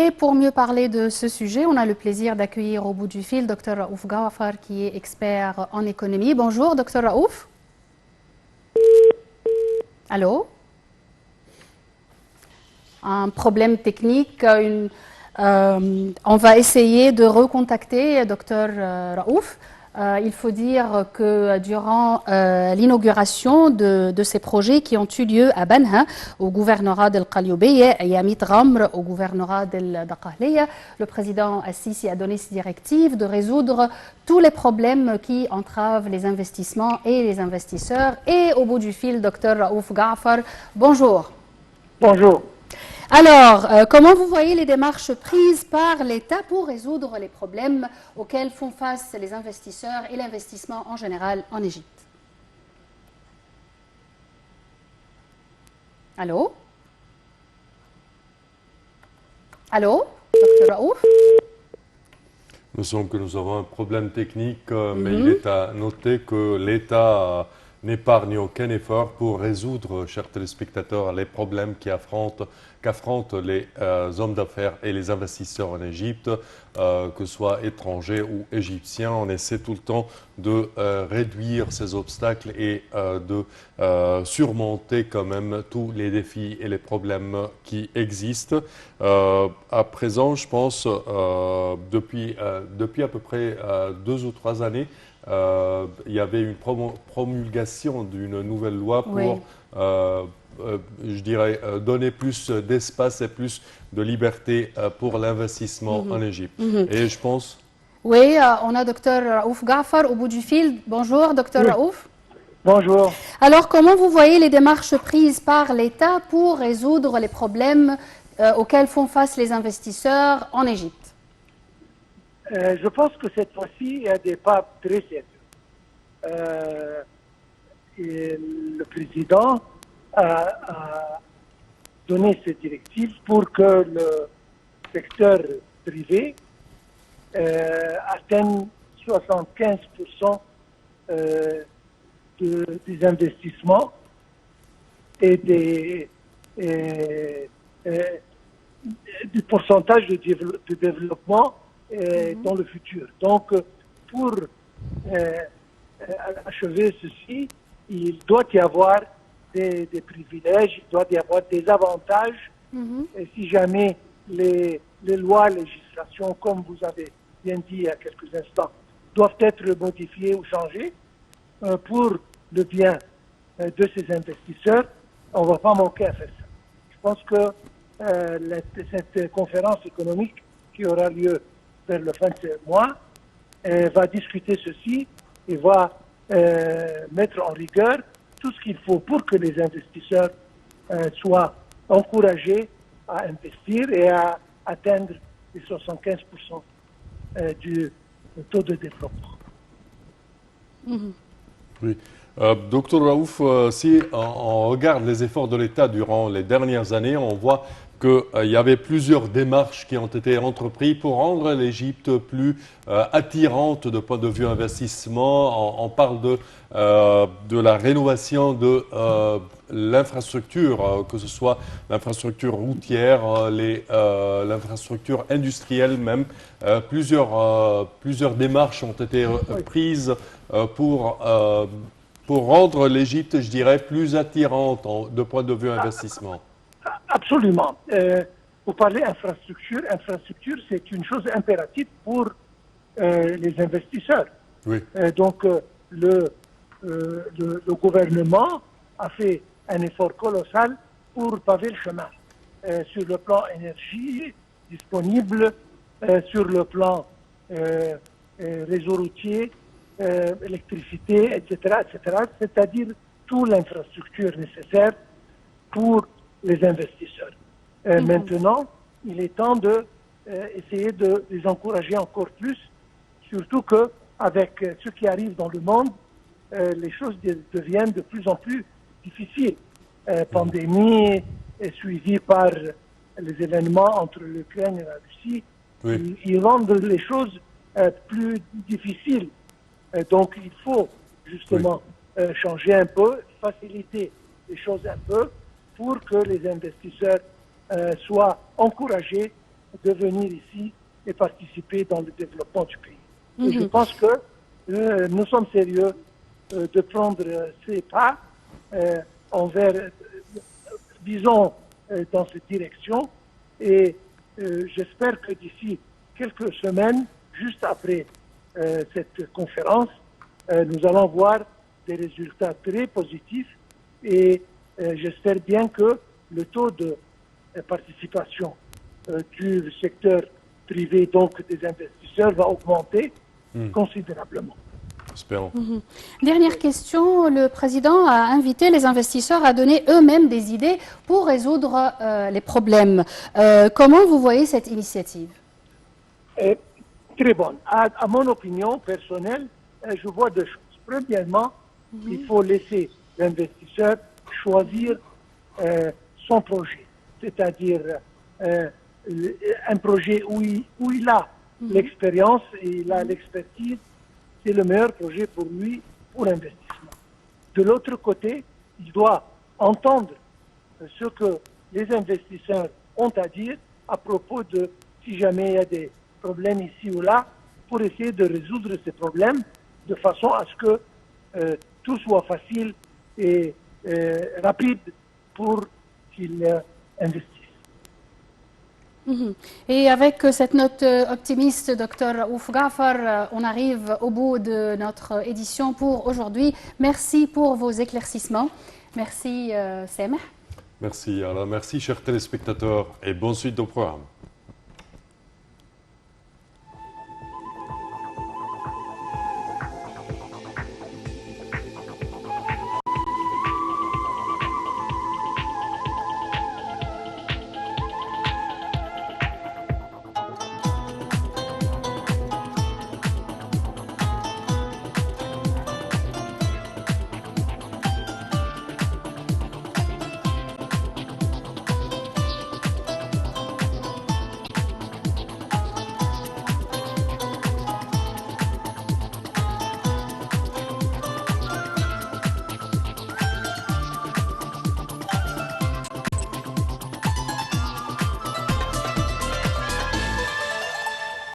Et pour mieux parler de ce sujet, on a le plaisir d'accueillir au bout du fil Dr Raouf Ghafar, qui est expert en économie. Bonjour, Dr Raouf. Allô? Un problème technique. On va essayer de recontacter Dr Raouf. Il faut dire que durant l'inauguration de ces projets qui ont eu lieu à Banha, au gouvernorat d'El Qalioubeye, et à Mitramr, au gouvernorat d'El Daqahliya, le président Assisi a donné cette directive de résoudre tous les problèmes qui entravent les investissements et les investisseurs. Et au bout du fil, Dr Raouf Ghafar, bonjour. Bonjour. Alors, comment vous voyez les démarches prises par l'État pour résoudre les problèmes auxquels font face les investisseurs et l'investissement en général en Égypte? Allô? Allô, Dr Raouf? Il me semble que nous avons un problème technique, mais il est à noter que l'État n'épargne aucun effort pour résoudre, chers téléspectateurs, les problèmes qu'affrontent les hommes d'affaires et les investisseurs en Égypte, que ce soit étrangers ou égyptiens. On essaie tout le temps de réduire ces obstacles et de surmonter quand même tous les défis et les problèmes qui existent. À présent, je pense, depuis à peu près 2 ou 3 années, il y avait une promulgation d'une nouvelle loi pour, je dirais, donner plus d'espace et plus de liberté pour l'investissement en Égypte. Et je pense... Oui, on a Dr Raouf Ghafar au bout du fil. Bonjour, Dr Raouf. Bonjour. Alors, comment vous voyez les démarches prises par l'État pour résoudre les problèmes auxquels font face les investisseurs en Égypte? Je pense que cette fois-ci, il y a des pas très sérieux. Le président a donné cette directive pour que le secteur privé atteigne 75% des investissements et du pourcentage de développement dans le futur. Donc, pour achever ceci, il doit y avoir des privilèges, il doit y avoir des avantages. Et si jamais les lois, législations, comme vous avez bien dit il y a quelques instants, doivent être modifiées ou changées pour le bien de ces investisseurs, on ne va pas manquer à faire ça. Je pense que cette conférence économique qui aura lieu vers le fin de ce mois, va discuter ceci et va mettre en rigueur tout ce qu'il faut pour que les investisseurs soient encouragés à investir et à atteindre les 75% du taux de développement. Oui. Docteur Raouf, si on regarde les efforts de l'État durant les dernières années, on voit qu'il y avait plusieurs démarches qui ont été entreprises pour rendre l'Égypte plus attirante de point de vue investissement. On parle de la rénovation de l'infrastructure, que ce soit l'infrastructure routière, l'infrastructure industrielle même. Plusieurs démarches ont été prises pour rendre l'Égypte, je dirais, plus attirante de point de vue investissement. Absolument. Vous parlez infrastructure. Infrastructure, c'est une chose impérative pour les investisseurs. Oui. Donc, le gouvernement a fait un effort colossal pour paver le chemin. Sur le plan énergie disponible, sur le plan réseau routier, électricité, etc., c'est-à-dire toute l'infrastructure nécessaire pour les investisseurs. Maintenant, il est temps d'essayer de les encourager encore plus, surtout qu'avec ce qui arrive dans le monde, les choses deviennent de plus en plus difficiles. Pandémie, suivie par les événements entre l'Ukraine et la Russie, ils rendent les choses plus difficiles. Donc il faut justement changer un peu, faciliter les choses un peu, pour que les investisseurs soient encouragés de venir ici et participer dans le développement du pays. Et je pense que nous sommes sérieux de prendre ces pas disons, dans cette direction. Et j'espère que d'ici quelques semaines, juste après cette conférence, nous allons voir des résultats très positifs et j'espère bien que le taux de participation du secteur privé, donc des investisseurs, va augmenter considérablement. Espérons. Dernière question, le président a invité les investisseurs à donner eux-mêmes des idées pour résoudre les problèmes. Comment vous voyez cette initiative? Très bonne. À mon opinion personnelle, je vois deux choses. Premièrement, il faut laisser l'investisseur choisir son projet, c'est-à-dire un projet où il a l'expérience et il a l'expertise. C'est le meilleur projet pour lui, pour l'investissement. De l'autre côté, il doit entendre ce que les investisseurs ont à dire à propos de si jamais il y a des problèmes ici ou là, pour essayer de résoudre ces problèmes de façon à ce que tout soit facile et rapide pour qu'ils investissent. Et avec cette note optimiste, Dr Raouf Ghafar, on arrive au bout de notre édition pour aujourd'hui. Merci pour vos éclaircissements. Merci, Semeh. Merci. Alors, merci, chers téléspectateurs, et bonne suite au programme.